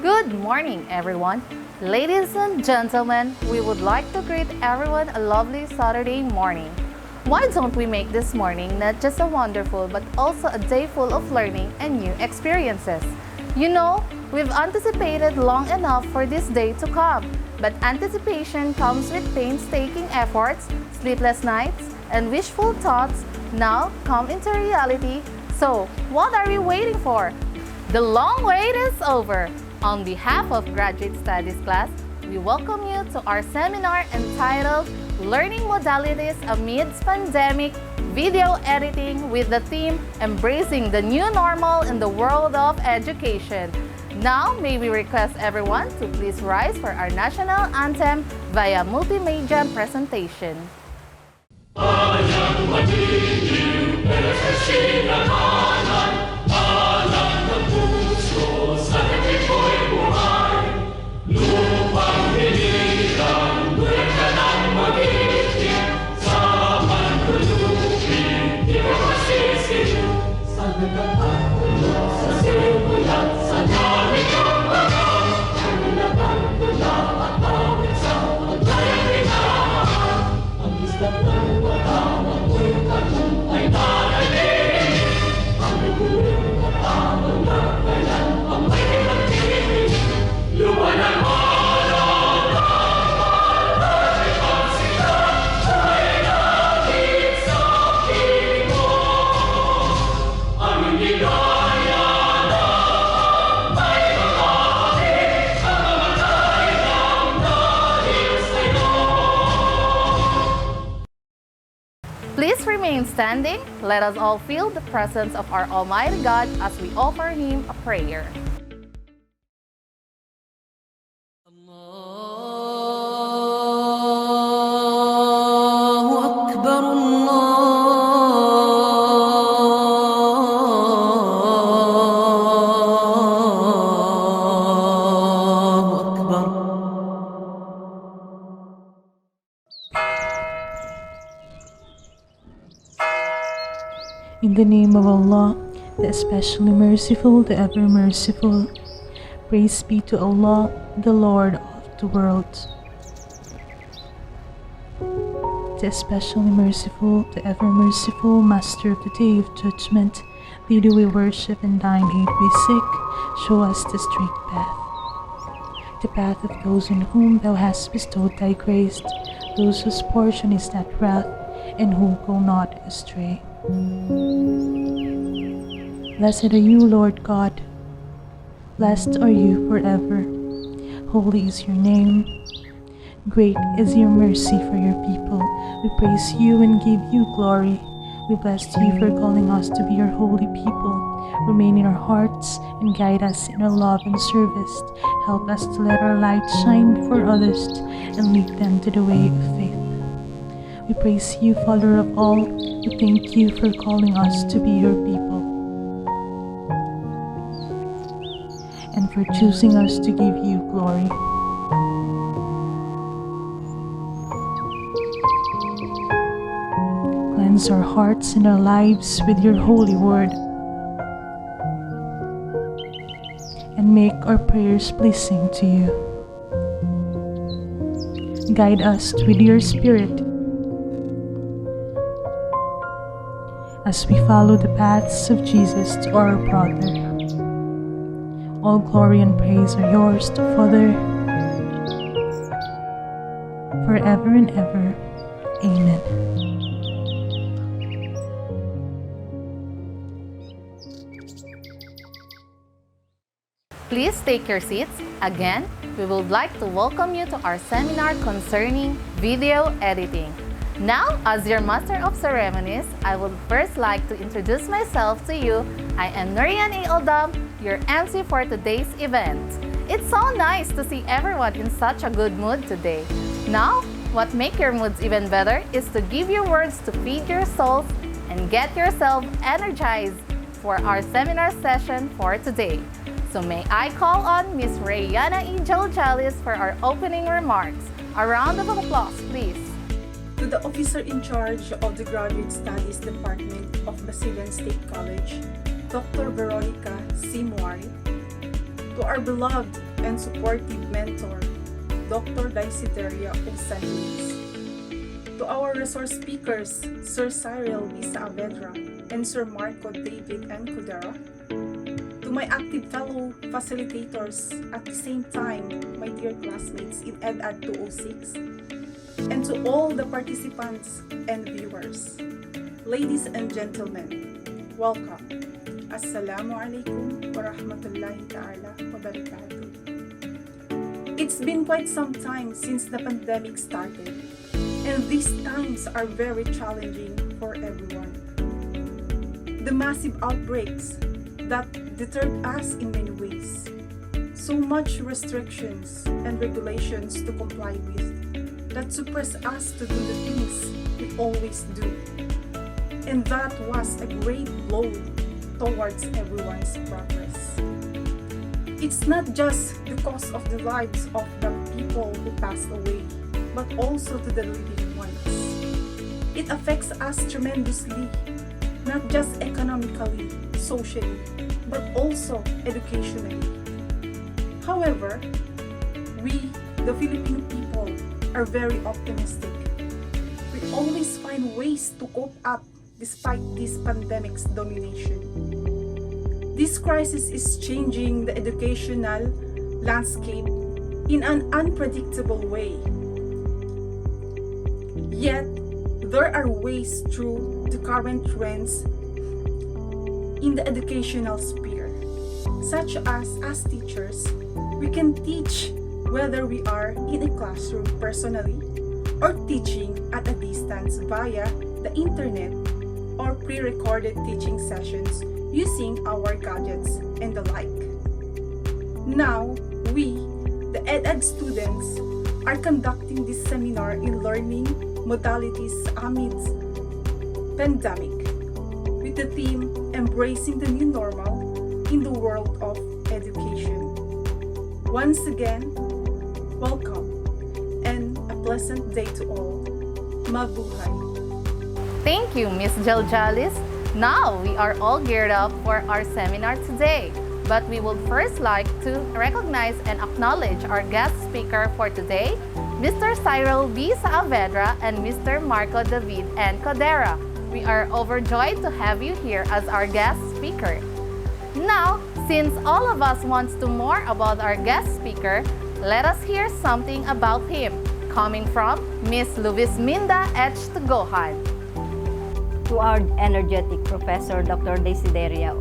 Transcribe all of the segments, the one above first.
Good morning, everyone. Ladies and gentlemen, we would like to greet everyone a lovely Saturday morning. Why don't we make this morning not just a wonderful but also a day full of learning and new experiences? You know, we've anticipated long enough for this day to come, but anticipation comes with painstaking efforts, sleepless nights, and wishful thoughts now come into reality. So, what are we waiting for? The long wait is over. On behalf of Graduate Studies class, we welcome you to our seminar entitled Learning Modalities Amidst Pandemic Video Editing with the theme Embracing the New Normal in the World of Education. Now, may we request everyone to please rise for our national anthem via multimedia presentation. Please remain standing. Let us all feel the presence of our Almighty God as we offer Him a prayer. In the name of Allah, the especially merciful, the ever merciful. Praise be to Allah, the Lord of the world. The especially merciful, the ever merciful, Master of the Day of Judgment. Thee do we worship and thine aid we seek. Show us the straight path. The path of those on whom thou hast bestowed thy grace, those whose portion is that wrath, and who go not astray. Blessed are you, Lord God. Blessed are you forever. Holy is your name. Great is your mercy for your people. We praise you and give you glory. We bless you for calling us to be your holy people. Remain in our hearts and guide us in our love and service. Help us to let our light shine before others and lead them to the way of faith. We praise you, Father of all. We thank you for calling us to be your people and for choosing us to give you glory. Cleanse our hearts and our lives with your holy word and make our prayers pleasing to you. Guide us with your Spirit as we follow the paths of Jesus to our brother. All glory and praise are yours, Father, forever and ever. Amen. Please take your seats. Again, we would like to welcome you to our seminar concerning video editing. Now, as your Master of Ceremonies, I would first like to introduce myself to you. I am Nurian Eldam, your MC for today's event. It's so nice to see everyone in such a good mood today. Now, what makes your moods even better is to give you words to feed your souls and get yourself energized for our seminar session for today. So may I call on Ms. Rayana E. Joljalis for our opening remarks. A round of applause, please. To the officer in charge of the Graduate Studies Department of Basilan State College, Dr. Veronica C. Muari. To our beloved and supportive mentor, Dr. Desideria of San Luis. To our resource speakers, Sir Cyril B. Saavedra and Sir Marco David N. Cudera. To my active fellow facilitators, at the same time, my dear classmates in EDAD 206, and to all the participants and viewers. Ladies and gentlemen, welcome. Assalamu alaikum wa rahmatullahi ta'ala wa barakatuh. It's been quite some time since the pandemic started, and these times are very challenging for everyone. The massive outbreaks that deterred us in many ways. So much restrictions and regulations to comply with that suppress us to do the things we always do. And that was a great blow towards everyone's progress. It's not just the cost of the lives of the people who passed away, but also to the living ones. It affects us tremendously, not just economically, socially, but also educationally. However, we, the Filipino people, are very optimistic. We always find ways to cope up despite this pandemic's domination. This crisis is changing the educational landscape in an unpredictable way. Yet, there are ways through the current trends in the educational sphere, such as teachers, we can teach whether we are in a classroom personally or teaching at a distance via the internet or pre-recorded teaching sessions using our gadgets and the like. Now, we, the EDAD students, are conducting this seminar in learning modalities amidst pandemic, with the theme Embracing the New Normal in the World of Education. Once again, welcome and a pleasant day to all. Mabuhay! Thank you, Ms. Jaljalis. Now, we are all geared up for our seminar today. But we would first like to recognize and acknowledge our guest speaker for today, Mr. Cyril B. Saavedra and Mr. Marco David N. Codera. We are overjoyed to have you here as our guest speaker. Now, since all of us wants to more about our guest speaker, let us hear something about him, coming from Ms. Luisminda H. Tugohan. To our energetic Professor Dr. Desideria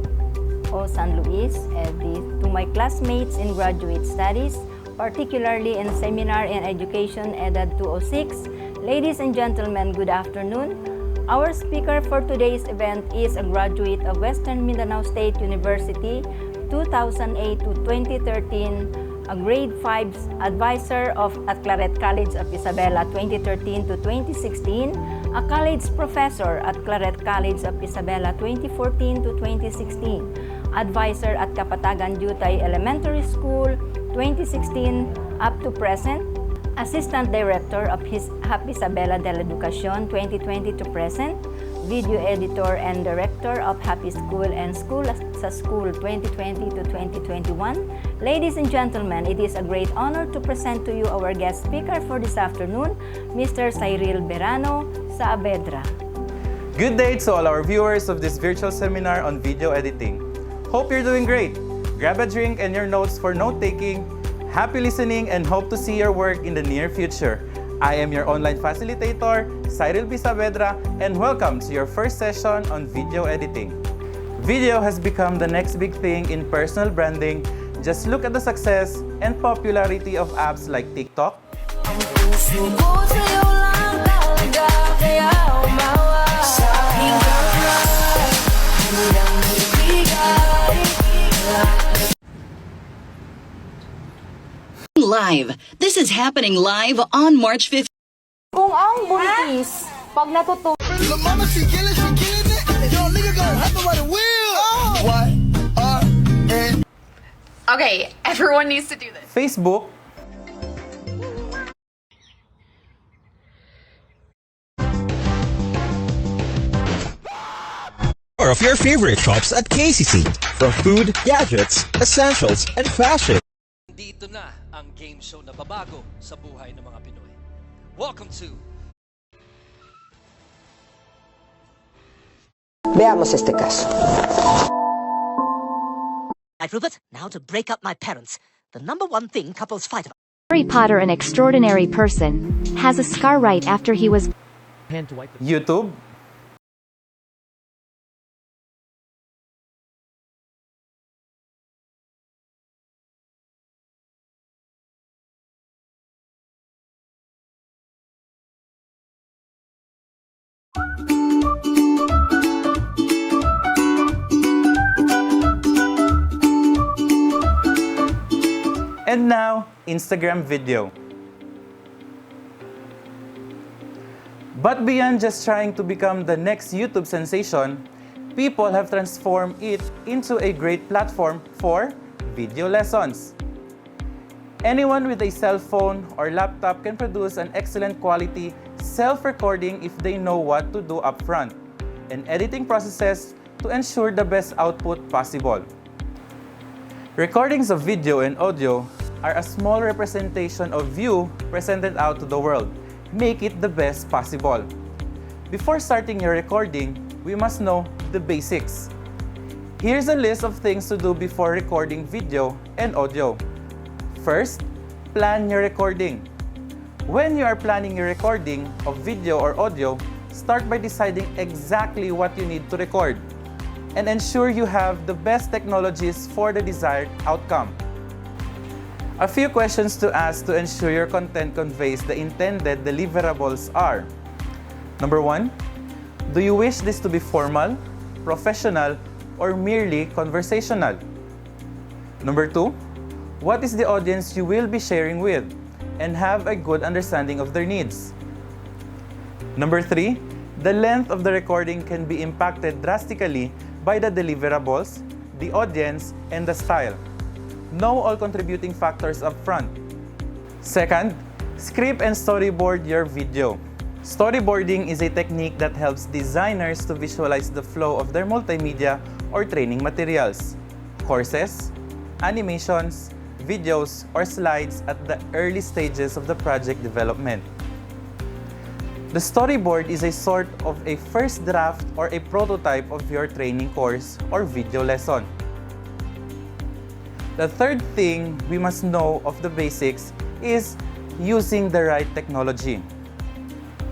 O. San Luis, and to my classmates in graduate studies, particularly in Seminar in Education EDAD 206, ladies and gentlemen, good afternoon. Our speaker for today's event is a graduate of Western Mindanao State University 2008 to 2013, a grade 5 advisor at Claret College of Isabela 2013 to 2016, a college professor at Claret College of Isabela 2014 to 2016, advisor at Kapatagan Jutay Elementary School 2016 up to present, assistant director of Happy Isabela de la Educación 2020 to present, video editor and director of Happy School and School sa School 2020 to 2021. Ladies and gentlemen, it is a great honor to present to you our guest speaker for this afternoon, Mr. Cyril Berano Saavedra. Good day to all our viewers of this virtual seminar on video editing. Hope you're doing great. Grab a drink and your notes for note-taking. Happy listening and hope to see your work in the near future. I am your online facilitator, Cyril B. Saavedra, and welcome to your first session on video editing. Video has become the next big thing in personal branding. Just look at the success and popularity of apps like TikTok, Live. This is happening live on March 5th. Kung ang buntis, pag natutunan, The mama, she killing it. Yo, nigga gonna have to ride a wheel. Y-R-N. okay, everyone needs to do this. Facebook, more of your favorite shops at KCC. From food, gadgets, essentials, and fashion. Dito na ang game show na babago sa buhay ng mga Pinoy. Welcome to Veamos este caso. I prove it. Now to break up my parents. The number one thing couples fight about. Harry Potter, an extraordinary person, has a scar right after he was... YouTube? And now, Instagram video. But beyond just trying to become the next YouTube sensation, people have transformed it into a great platform for video lessons. Anyone with a cell phone or laptop can produce an excellent quality self-recording if they know what to do upfront and editing processes to ensure the best output possible. Recordings of video and audio are a small representation of you presented out to the world. Make it the best possible. Before starting your recording, we must know the basics. Here's a list of things to do before recording video and audio. First, plan your recording. When you are planning your recording of video or audio, start by deciding exactly what you need to record and ensure you have the best technologies for the desired outcome. A few questions to ask to ensure your content conveys the intended deliverables are: Number 1, do you wish this to be formal, professional, or merely conversational? Number 2, what is the audience you will be sharing with and have a good understanding of their needs? Number 3, the length of the recording can be impacted drastically by the deliverables, the audience, and the style. Know all contributing factors up front. Second, script and storyboard your video. Storyboarding is a technique that helps designers to visualize the flow of their multimedia or training materials, courses, animations, videos, or slides at the early stages of the project development. The storyboard is a sort of a first draft or a prototype of your training course or video lesson. The third thing we must know of the basics is using the right technology.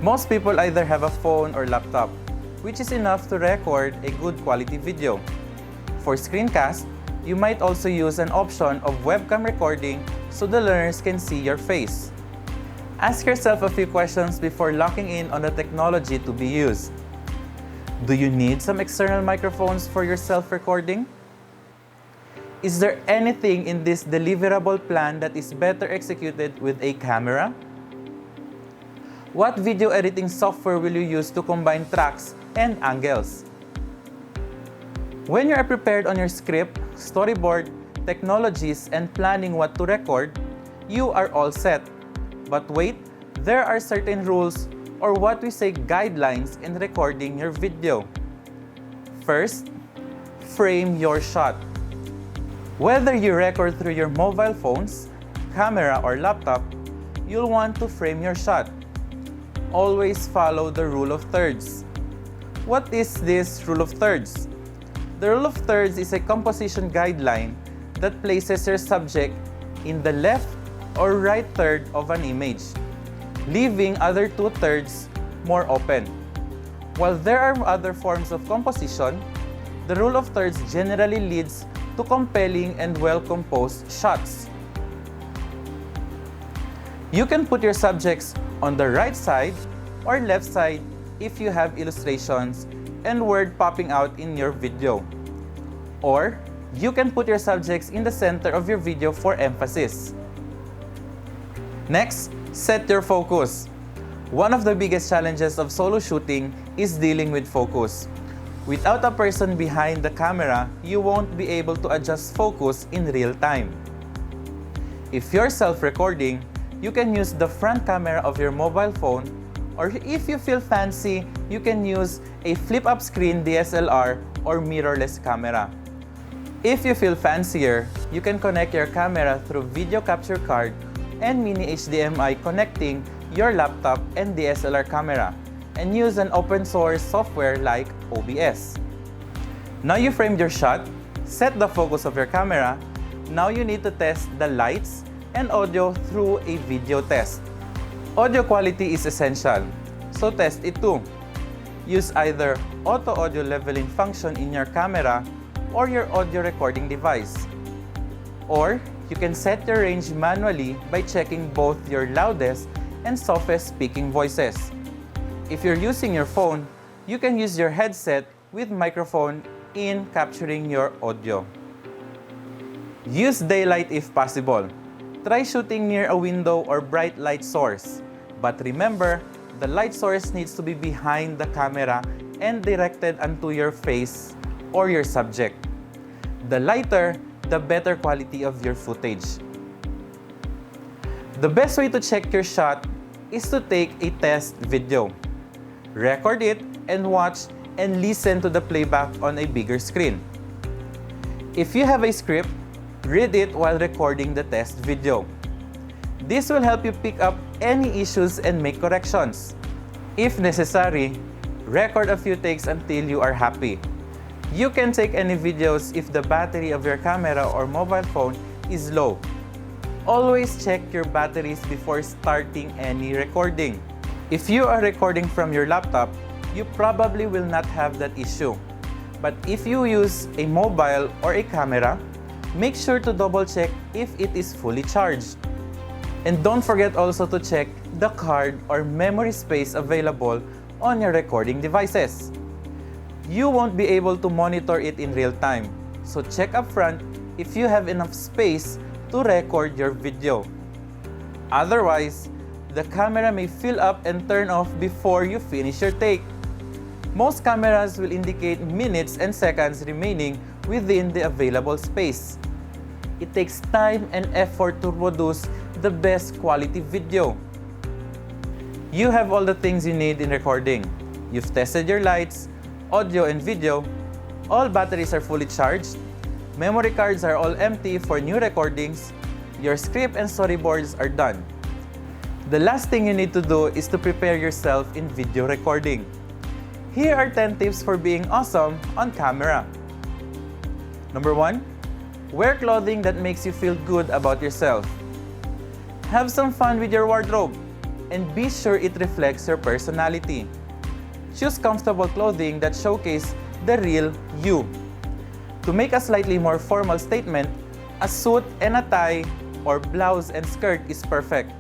Most people either have a phone or laptop, which is enough to record a good quality video. For screencast, you might also use an option of webcam recording so the learners can see your face. Ask yourself a few questions before locking in on the technology to be used. Do you need some external microphones for your self-recording? Is there anything in this deliverable plan that is better executed with a camera? What video editing software will you use to combine tracks and angles? When you are prepared on your script, storyboard, technologies, and planning what to record, you are all set. But wait, there are certain rules or what we say guidelines in recording your video. First, frame your shot. Whether you record through your mobile phones, camera, or laptop, you'll want to frame your shot. Always follow the rule of thirds. What is this rule of thirds? The rule of thirds is a composition guideline that places your subject in the left or right third of an image, leaving other 2/3 more open. While there are other forms of composition, the rule of thirds generally leads to compelling and well-composed shots. You can put your subjects on the right side or left side if you have illustrations and word popping out in your video. Or, you can put your subjects in the center of your video for emphasis. Next, set your focus. One of the biggest challenges of solo shooting is dealing with focus. Without a person behind the camera, you won't be able to adjust focus in real time. If you're self-recording, you can use the front camera of your mobile phone, or if you feel fancy, you can use a flip-up screen DSLR or mirrorless camera. If you feel fancier, you can connect your camera through video capture card and mini HDMI connecting your laptop and DSLR camera, and use an open source software like OBS. Now you framed your shot, set the focus of your camera. Now you need to test the lights and audio through a video test. Audio quality is essential, so test it too. Use either auto audio leveling function in your camera or your audio recording device. Or you can set your range manually by checking both your loudest and softest speaking voices. If you're using your phone, you can use your headset with microphone in capturing your audio. Use daylight if possible. Try shooting near a window or bright light source. But remember, the light source needs to be behind the camera and directed onto your face or your subject. The lighter, the better quality of your footage. The best way to check your shot is to take a test video. Record it and watch and listen to the playback on a bigger screen. If you have a script, read it while recording the test video. This will help you pick up any issues and make corrections. If necessary, record a few takes until you are happy. You can take any videos if the battery of your camera or mobile phone is low. Always check your batteries before starting any recording. If you are recording from your laptop, you probably will not have that issue. But if you use a mobile or a camera, make sure to double check if it is fully charged. And don't forget also to check the card or memory space available on your recording devices. You won't be able to monitor it in real time, so check up front if you have enough space to record your video. Otherwise, the camera may fill up and turn off before you finish your take. Most cameras will indicate minutes and seconds remaining within the available space. It takes time and effort to produce the best quality video. You have all the things you need in recording. You've tested your lights, audio and video. All batteries are fully charged. Memory cards are all empty for new recordings. Your script and storyboards are done. The last thing you need to do is to prepare yourself in video recording. Here are 10 tips for being awesome on camera. Number 1, wear clothing that makes you feel good about yourself. Have some fun with your wardrobe and be sure it reflects your personality. Choose comfortable clothing that showcase the real you. To make a slightly more formal statement, a suit and a tie or blouse and skirt is perfect.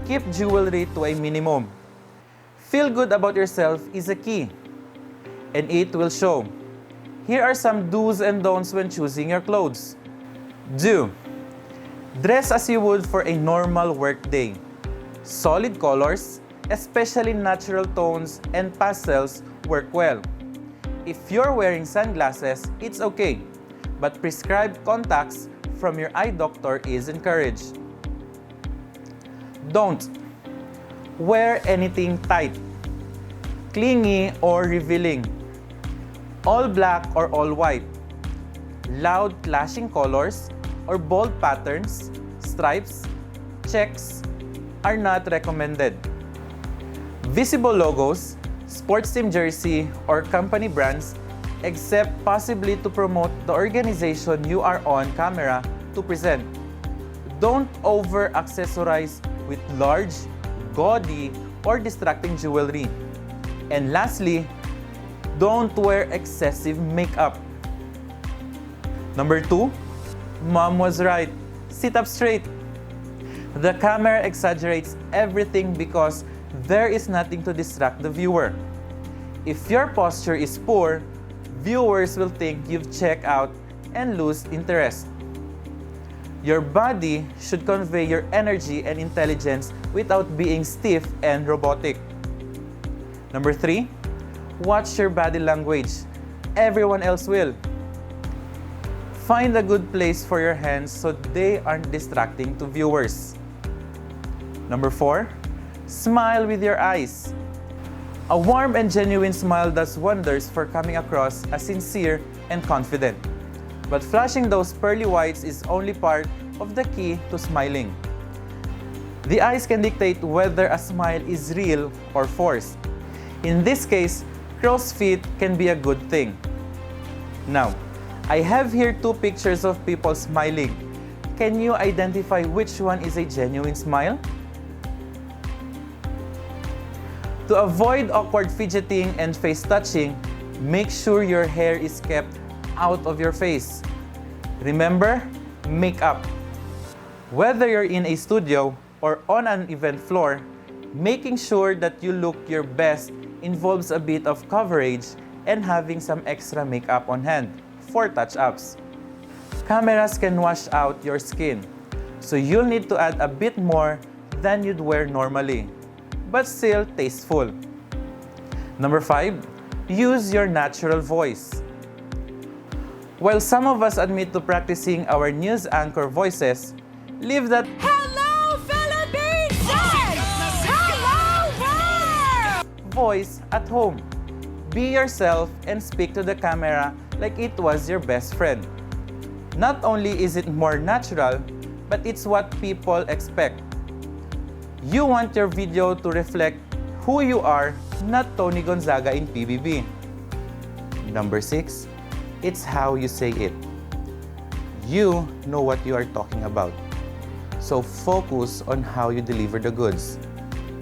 Keep jewelry to a minimum. Feel good about yourself is a key, and it will show. Here are some do's and don'ts when choosing your clothes. Do. Dress as you would for a normal work day. Solid colors, especially natural tones and pastels, work well. If you're wearing sunglasses, it's okay, but prescribed contacts from your eye doctor is encouraged. Don't wear anything tight, clingy, or revealing. All black or all white. Loud clashing colors or bold patterns, stripes, checks are not recommended. Visible logos, sports team jersey, or company brands, except possibly to promote the organization you are on camera to present. Don't over-accessorize with large, gaudy, or distracting jewelry. And lastly, don't wear excessive makeup. Number 2, Mom was right. Sit up straight. The camera exaggerates everything because there is nothing to distract the viewer. If your posture is poor, viewers will think you've checked out and lose interest. Your body should convey your energy and intelligence without being stiff and robotic. Number 3, watch your body language. Everyone else will. Find a good place for your hands so they aren't distracting to viewers. Number 4, smile with your eyes. A warm and genuine smile does wonders for coming across as sincere and confident. But flashing those pearly whites is only part of the key to smiling. The eyes can dictate whether a smile is real or forced. In this case, crow's feet can be a good thing. Now, I have here two pictures of people smiling. Can you identify which one is a genuine smile? To avoid awkward fidgeting and face touching, make sure your hair is kept out of your face. Remember, makeup. Whether you're in a studio or on an event floor, making sure that you look your best involves a bit of coverage and having some extra makeup on hand for touch-ups. Cameras can wash out your skin, so you'll need to add a bit more than you'd wear normally, but still tasteful. Number 5, use your natural voice. While some of us admit to practicing our news anchor voices, leave that Hello, Philippines! Hello, world! voice at home. Be yourself and speak to the camera like it was your best friend. Not only is it more natural, but it's what people expect. You want your video to reflect who you are, not Tony Gonzaga in PBB. Number 6, it's how you say it. You know what you are talking about. So focus on how you deliver the goods.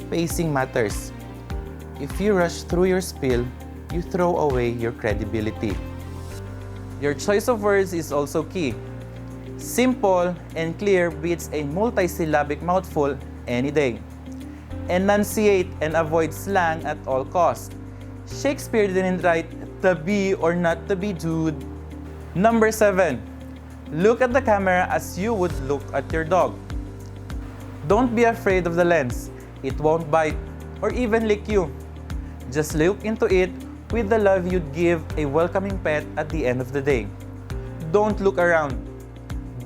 Pacing matters. If you rush through your spiel, you throw away your credibility. Your choice of words is also key. Simple and clear beats a multisyllabic mouthful any day. Enunciate and avoid slang at all costs. Shakespeare didn't write to be or not to be dude. Number 7, look at the camera as you would look at your dog. Don't be afraid of the lens. It won't bite or even lick you. Just look into it with the love you'd give a welcoming pet at the end of the day. Don't look around.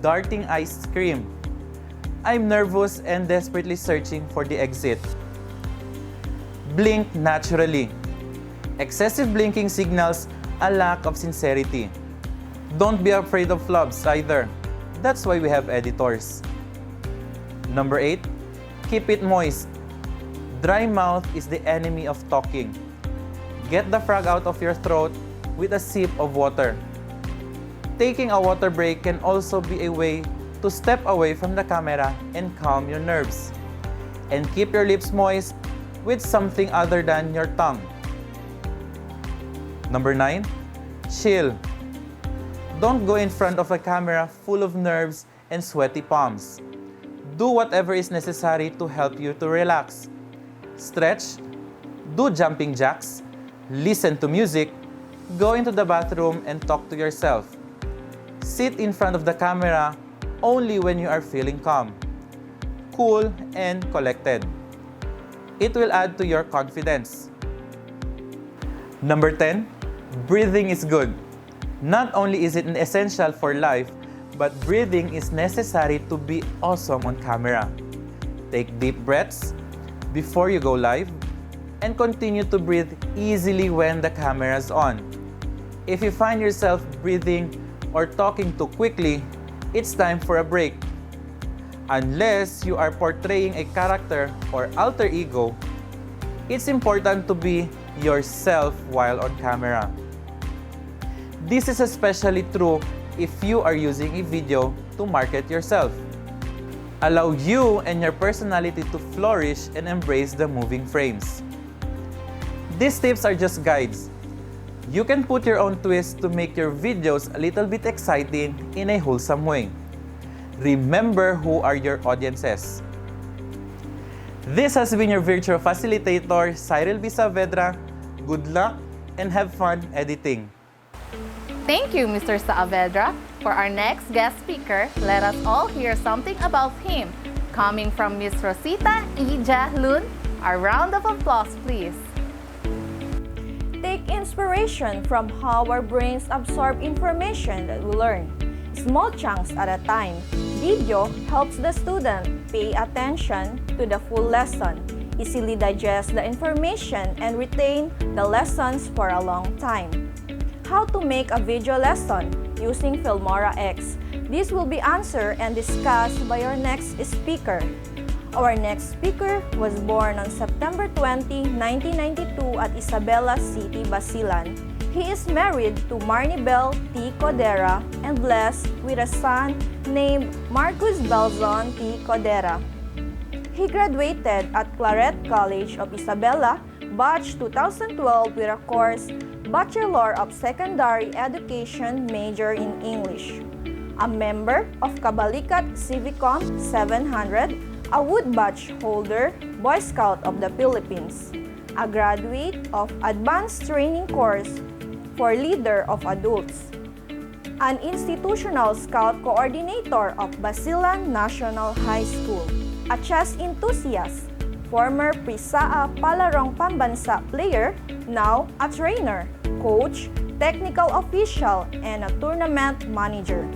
Darting eyes scream, I'm nervous and desperately searching for the exit. Blink naturally. Excessive blinking signals a lack of sincerity. Don't be afraid of flubs either. That's why we have editors. Number 8, keep it moist. Dry mouth is the enemy of talking. Get the frog out of your throat with a sip of water. Taking a water break can also be a way to step away from the camera and calm your nerves. And keep your lips moist with something other than your tongue. Number 9, chill. Don't go in front of a camera full of nerves and sweaty palms. Do whatever is necessary to help you to relax. Stretch, do jumping jacks, listen to music, go into the bathroom and talk to yourself. Sit in front of the camera only when you are feeling calm, cool, and collected. It will add to your confidence. Number 10, breathing is good. Not only is it essential for life, but breathing is necessary to be awesome on camera. Take deep breaths before you go live and continue to breathe easily when the camera is on. If you find yourself breathing or talking too quickly, it's time for a break. Unless you are portraying a character or alter ego, it's important to be yourself while on camera. This is especially true if you are using a video to market yourself. Allow you and your personality to flourish and embrace the moving frames. These tips are just guides. You can put your own twist to make your videos a little bit exciting in a wholesome way. Remember who are your audiences. This has been your virtual facilitator, Cyril B. Saavedra. Good luck and have fun editing. Thank you, Mr. Saavedra. For our next guest speaker, let us all hear something about him. Coming from Miss Rosita Ija Lun, a round of applause, please. Take inspiration from how our brains absorb information that we learn, small chunks at a time. Video helps the student pay attention to the full lesson. easily digest the information and retain the lessons for a long time. How to make a video lesson using Filmora X. This will be answered and discussed by our next speaker. Our next speaker was born on September 20, 1992 at Isabela City, Basilan. He is married to Marnibel T. Codera and blessed with a son named Marcus Belzon T. Codera. He graduated at Claret College of Isabela, batch 2012 with a course Bachelor of Secondary Education major in English. A member of Kabalikat Civicom 700, a Wood Batch holder, Boy Scout of the Philippines, a graduate of Advanced Training Course for Leader of Adults, an Institutional Scout Coordinator of Basilan National High School, a chess enthusiast, former Prisaa Palarong Pambansa player, now a trainer, coach, technical official, and a tournament manager,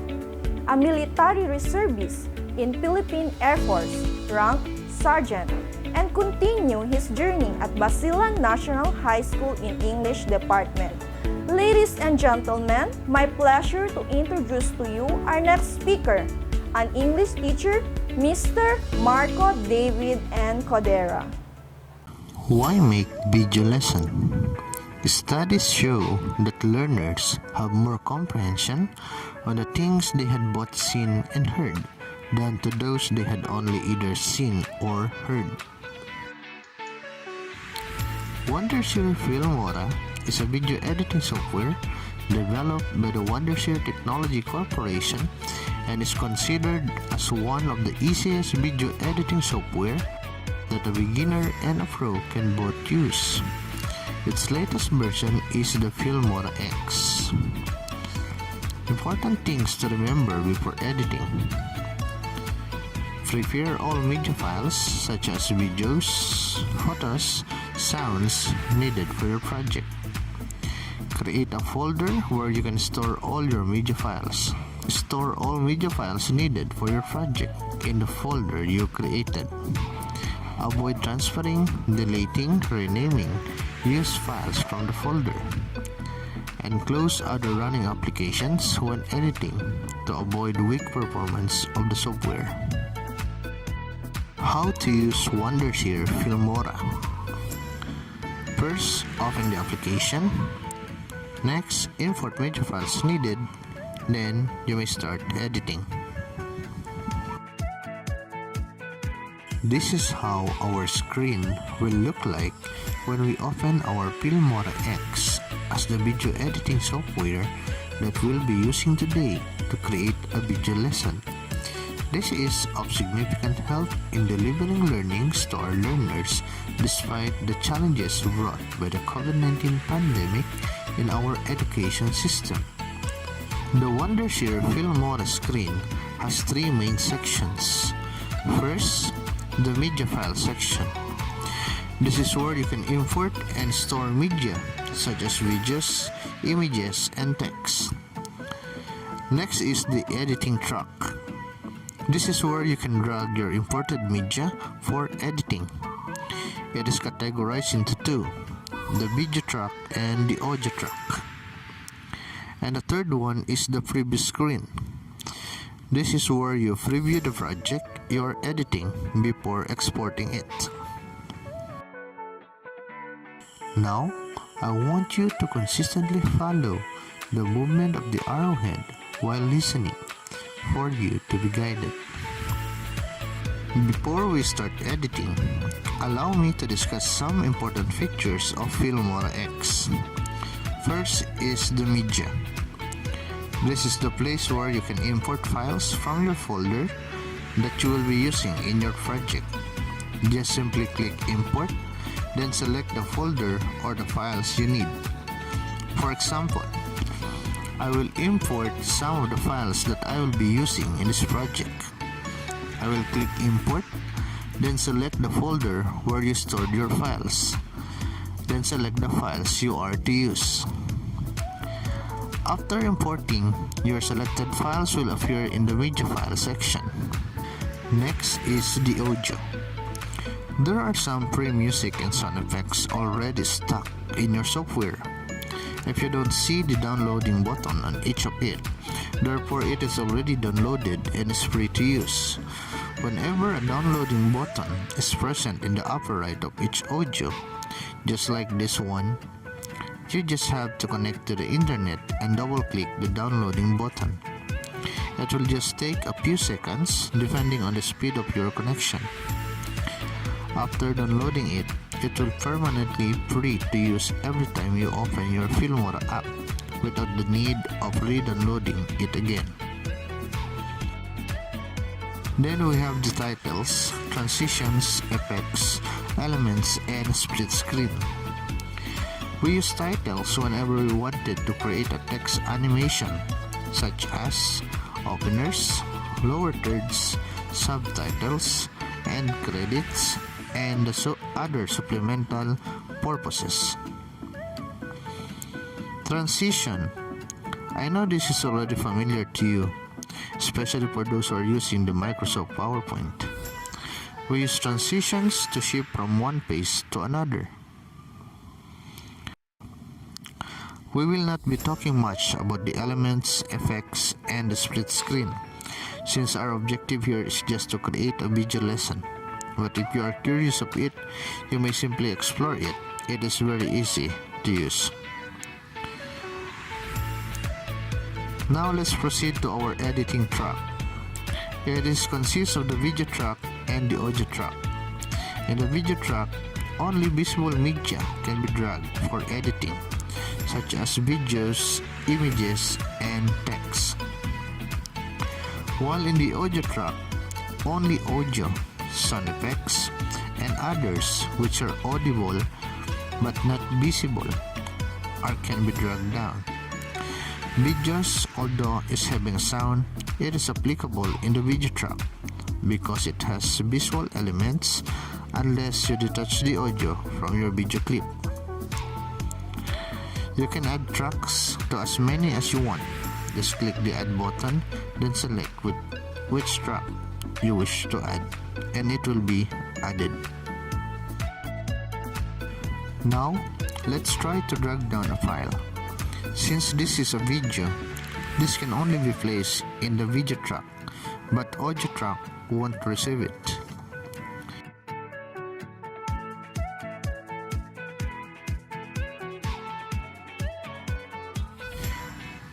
a military reservist in Philippine Air Force, rank sergeant, and continue his journey at Basilan National High School in English Department. Ladies and gentlemen, my pleasure to introduce to you our next speaker, an English teacher, Mr. Marco David N. Codera. Why make video lesson? Studies show that learners have more comprehension on the things they had both seen and heard than to those they had only either seen or heard. Wondershare Filmora is a video editing software developed by the Wondershare Technology Corporation and is considered as one of the easiest video editing software that a beginner and a pro can both use. Its latest version is the Filmora X. Important things to remember before editing. Prepare all media files such as videos, photos, sounds needed for your project. Create a folder where you can store all your media files. Store all media files needed for your project in the folder you created. Avoid transferring, deleting, renaming used files from the folder. And close other running applications when editing to avoid weak performance of the software. How to use Wondershare Filmora. First, open the application. Next, import media files needed. Then, you may start editing. This is how our screen will look like when we open our Filmora X as the video editing software that we'll be using today to create a video lesson. This is of significant help in delivering learnings to our learners despite the challenges brought by the COVID-19 pandemic in our education system. The Wondershare Filmora screen has three main sections. First, the media file section. This is where you can import and store media such as videos, images, and text. Next is the editing track. This is where you can drag your imported media for editing. It is categorized into two, the video track and the audio track. And the third one is the preview screen. This is where you preview the project you are editing before exporting it. Now, I want you to consistently follow the movement of the arrowhead while listening for you to be guided. Before we start editing, allow me to discuss some important features of Filmora X. First is the media. This is the place where you can import files from your folder that you will be using in your project. Just simply click Import, then select the folder or the files you need. For example, I will import some of the files that I will be using in this project. I will click Import, then select the folder where you stored your files. Then select the files you are to use. After importing, your selected files will appear in the media file section. Next is the audio. There are some free music and sound effects already stuck in your software. If you don't see the downloading button on each of it, therefore it is already downloaded and is free to use. Whenever a downloading button is present in the upper right of each audio, just like this one, you just have to connect to the internet and double-click the downloading button. It will just take a few seconds depending on the speed of your connection. After downloading it, it will permanently free to use every time you open your Filmora app without the need of re-downloading it again. Then we have the titles, transitions, effects, elements, and split screen. We use titles whenever we wanted to create a text animation, such as openers, lower thirds, subtitles, end credits, and the other supplemental purposes. Transition. I know this is already familiar to you, especially for those who are using the Microsoft PowerPoint. We use transitions to shift from one page to another. We will not be talking much about the elements, effects, and the split screen, since our objective here is just to create a video lesson. But if you are curious of it, you may simply explore it. It is very easy to use. Now let's proceed to our editing track. It consists of the video track and the audio track. In the video track, only visible media can be dragged for editing, such as videos, images, and text. While in the audio track, only audio, sound effects, and others which are audible but not visible can be dragged down. Videos, although is having sound, it is applicable in the video track because it has visual elements unless you detach the audio from your video clip. You can add tracks to as many as you want. Just click the add button, then select which track you wish to add, and it will be added. Now, let's try to drag down a file. Since this is a video, this can only be placed in the video track, but audio track won't receive it.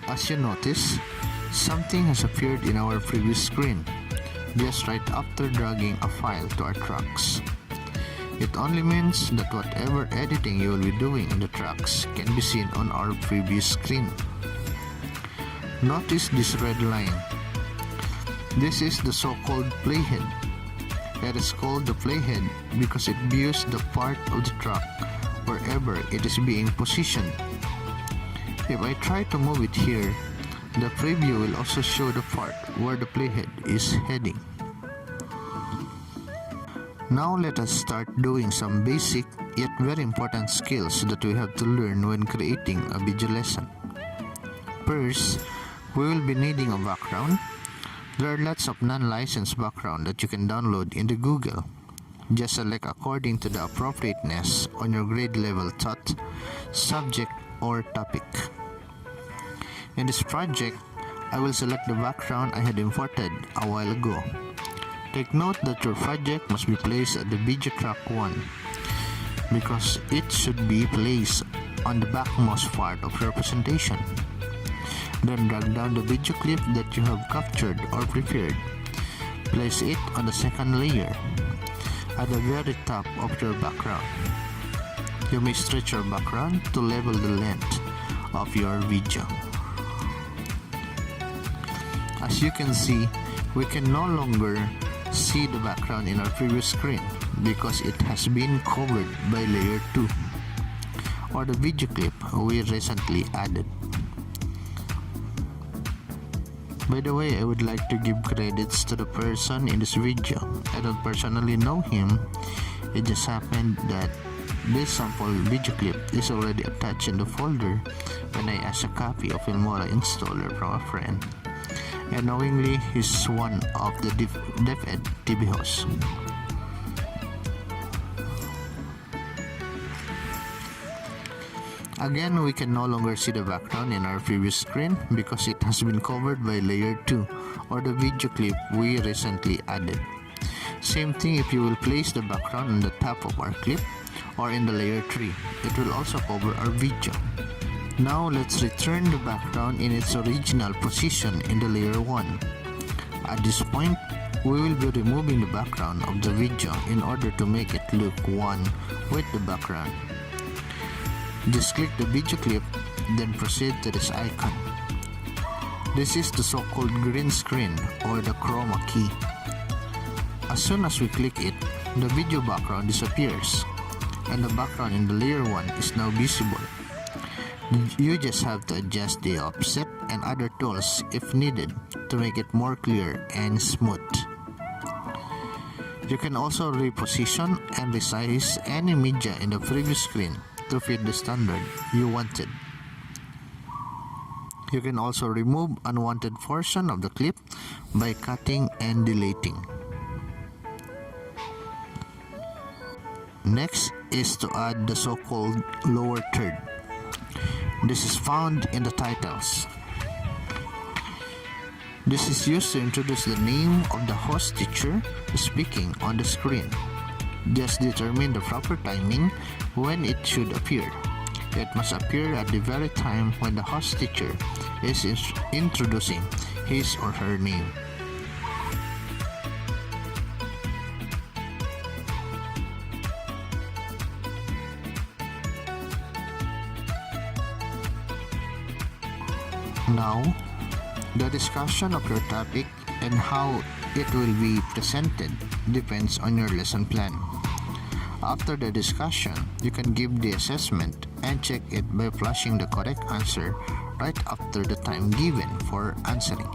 As you notice, something has appeared in our previous screen, just right after dragging a file to our tracks. It only means that whatever editing you will be doing in the tracks can be seen on our previous screen. Notice this red line. This is the so-called playhead. It is called the playhead because it views the part of the track wherever it is being positioned. If I try to move it here, the preview will also show the part where the playhead is heading. Now let us start doing some basic yet very important skills that we have to learn when creating a video lesson. First, we will be needing a background. There are lots of non-licensed background that you can download into Google. Just select according to the appropriateness on your grade level thought, subject, or topic. In this project, I will select the background I had imported a while ago. Take note that your project must be placed at the video track 1 because it should be placed on the backmost part of your presentation. Then drag down the video clip that you have captured or prepared. Place it on the second layer at the very top of your background. You may stretch your background to level the length of your video. As you can see, we can no longer see the background in our previous screen because it has been covered by layer 2 or the video clip we recently added. By the way, I would like to give credits to the person in this video. I don't personally know him. It just happened that this sample video clip is already attached in the folder when I asked a copy of Filmora installer from a friend. And knowingly, he's one of the DevEd TV hosts. Again, we can no longer see the background in our previous screen because it has been covered by layer 2 or the video clip we recently added. Same thing if you will place the background on the top of our clip or in the layer 3, it will also cover our video. Now let's return the background in its original position in the layer 1. At this point, we will be removing the background of the video in order to make it look one with the background. Just click the video clip, then proceed to this icon. This is the so-called green screen or the chroma key. As soon as we click it, the video background disappears and the background in the layer 1 is now visible. You just have to adjust the offset and other tools if needed to make it more clear and smooth. You can also reposition and resize any media in the previous screen to fit the standard you wanted. You can also remove unwanted portion of the clip by cutting and deleting. Next is to add the so-called lower third. This is found in the titles. This is used to introduce the name of the host teacher speaking on the screen. Just determine the proper timing when it should appear. It must appear at the very time when the host teacher is introducing his or her name. Now, the discussion of your topic and how it will be presented depends on your lesson plan. After the discussion, you can give the assessment and check it by flashing the correct answer right after the time given for answering.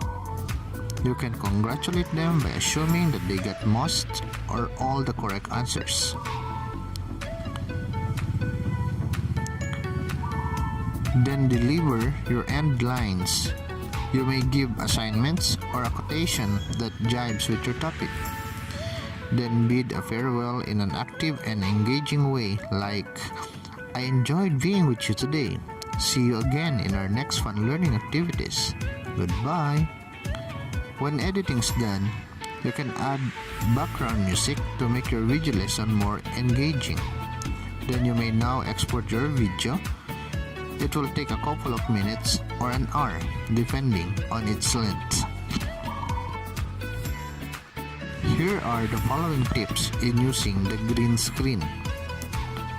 You can congratulate them by assuming that they got most or all the correct answers. Then deliver your end lines. You may give assignments or a quotation that jives with your topic. Then bid a farewell in an active and engaging way like, I enjoyed being with you today. See you again in our next fun learning activities. Goodbye. When editing's done, you can add background music to make your video lesson more engaging. Then you may now export your video. It will take a couple of minutes or an hour depending on its length. Here are the following tips in using the green screen.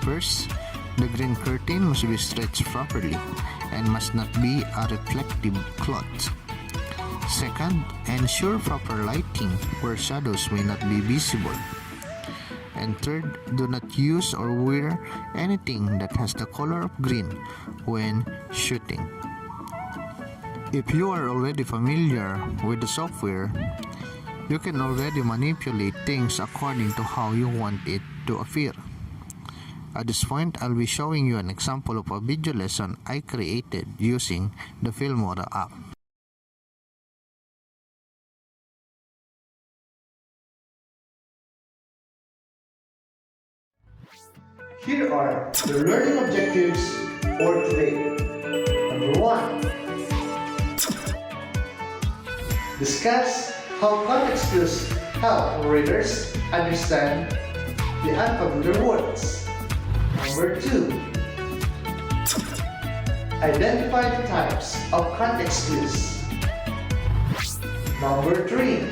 First, the green curtain must be stretched properly and must not be a reflective cloth. Second, ensure proper lighting where shadows may not be visible. And third, do not use or wear anything that has the color of green when shooting. If you are already familiar with the software, you can already manipulate things according to how you want it to appear. At this point, I'll be showing you an example of a video lesson I created using the Filmora app. Here are the learning objectives for today. Number 1. Discuss how context clues help readers understand the unfamiliar words. Number 2. Identify the types of context clues. Number 3.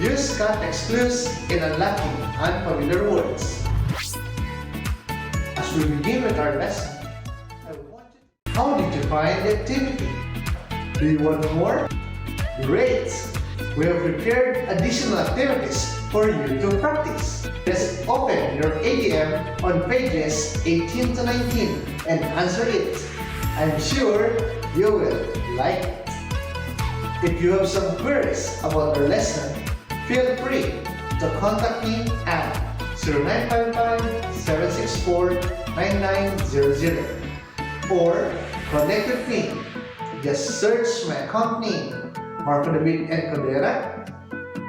Use context clues in unlocking unfamiliar words. As we begin with our lesson, I want you to... How did you find the activity? Do you want more? Great! We have prepared additional activities for you to practice. Just open your ADM on pages 18 to 19 and answer it. I'm sure you will like it. If you have some queries about our lesson, feel free to contact me at 0955-764-9900 or connect with me. Just search my account name, Marco David and Caldera,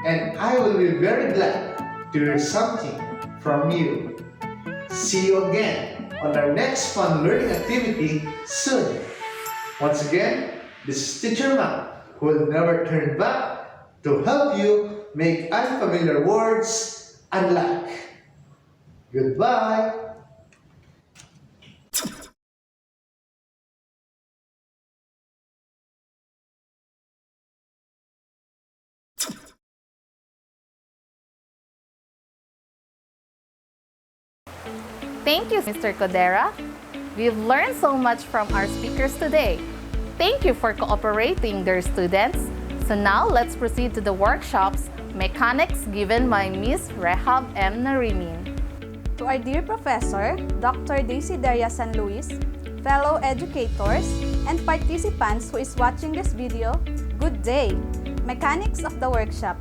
and I will be very glad to hear something from you. See you again on our next fun learning activity soon. Once again, this is Teacher Matt, who will never turn back to help you make unfamiliar words unlock. Goodbye! Thank you, Mr. Codera. We've learned so much from our speakers today. Thank you for cooperating, dear students. So now let's proceed to the workshops, mechanics given by Miss Rehab M. Narimin. To our dear Professor, Dr. Desideria San Luis, fellow educators, and participants who is watching this video, good day! Mechanics of the workshop.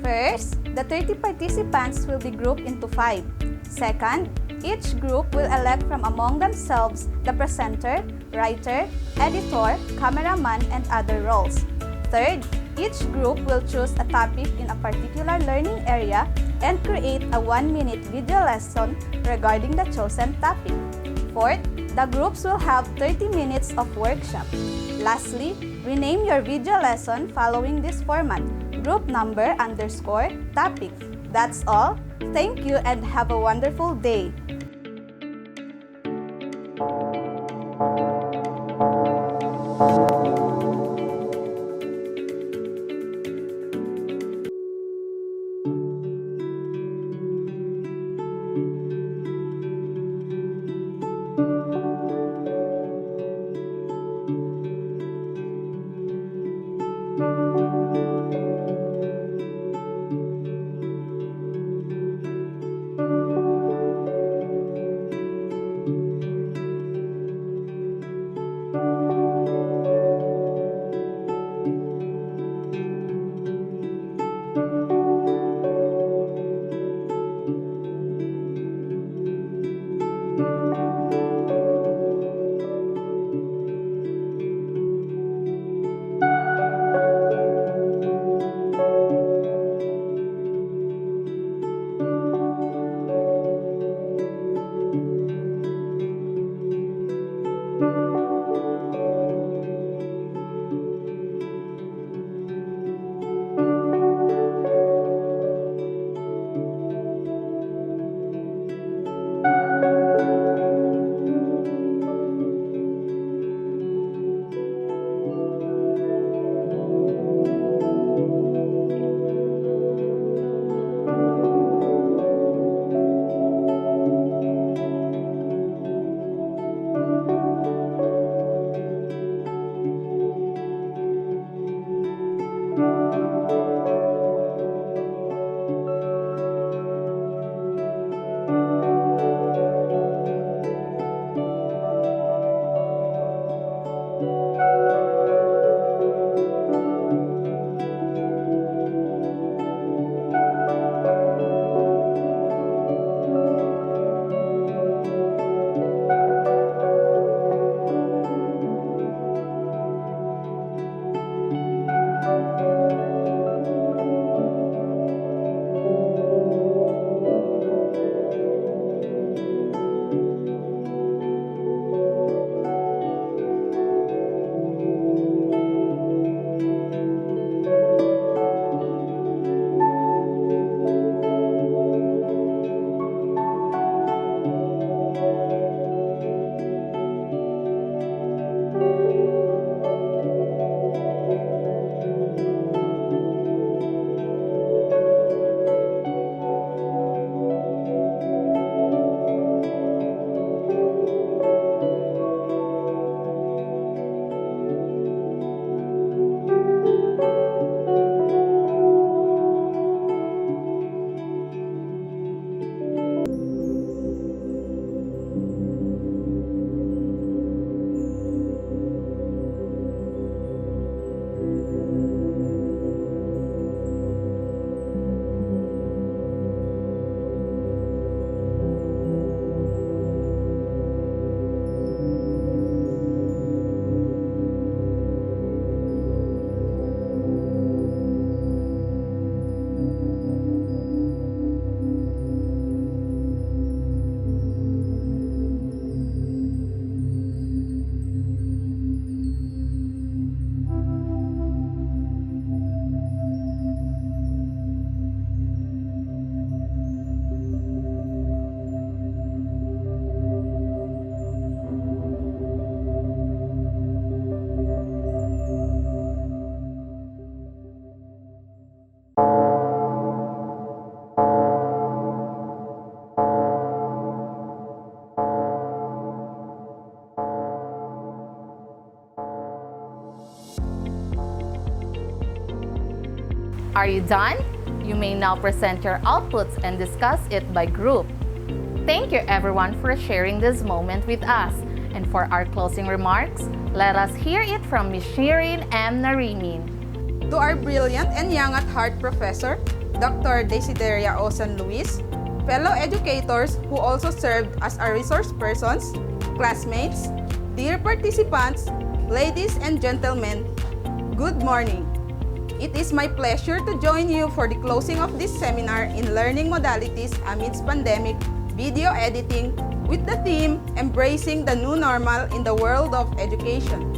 First, the 30 participants will be grouped into 5. Second, each group will elect from among themselves the presenter, writer, editor, cameraman, and other roles. Third, each group will choose a topic in a particular learning area and create a 1-minute video lesson regarding the chosen topic. Fourth, the groups will have 30 minutes of workshop. Lastly, rename your video lesson following this format: group number _ topic. That's all. Thank you and have a wonderful day. Are you done? You may now present your outputs and discuss it by group. Thank you everyone for sharing this moment with us. And for our closing remarks, let us hear it from Ms. Shirin M. Narimin. To our brilliant and young at heart professor, Dr. Desideria O. San Luis, fellow educators who also served as our resource persons, classmates, dear participants, ladies and gentlemen, good morning. It is my pleasure to join you for the closing of this seminar in learning modalities amidst pandemic video editing with the theme Embracing the New Normal in the World of Education.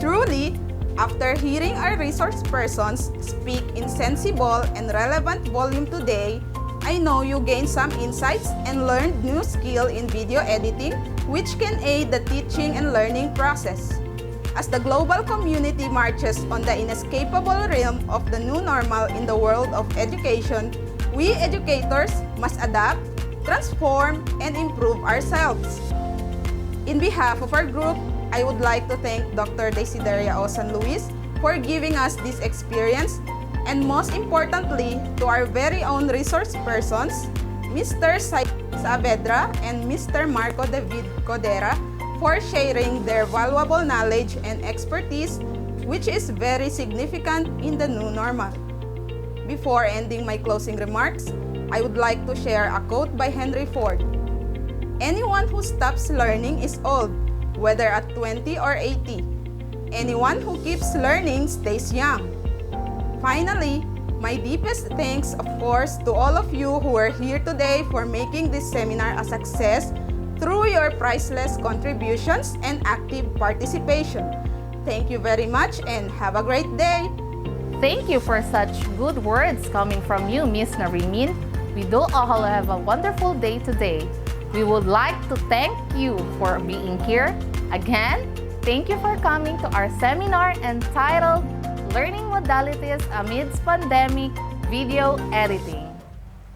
Truly, after hearing our resource persons speak in sensible and relevant volume today, I know you gained some insights and learned new skill in video editing which can aid the teaching and learning process. As the global community marches on the inescapable realm of the new normal in the world of education, we educators must adapt, transform, and improve ourselves. In behalf of our group, I would like to thank Dr. Desideria O. San Luis for giving us this experience, and most importantly, to our very own resource persons, Mr. Saavedra and Mr. Marco David Codera, for sharing their valuable knowledge and expertise, which is very significant in the new normal. Before ending my closing remarks, I would like to share a quote by Henry Ford. Anyone who stops learning is old, whether at 20 or 80. Anyone who keeps learning stays young. Finally, my deepest thanks, of course, to all of you who are here today for making this seminar a success through your priceless contributions and active participation. Thank you very much and have a great day. Thank you for such good words coming from you, Ms. Narimin. We do all have a wonderful day today. We would like to thank you for being here. Again, thank you for coming to our seminar entitled Learning Modalities Amidst Pandemic Video Editing.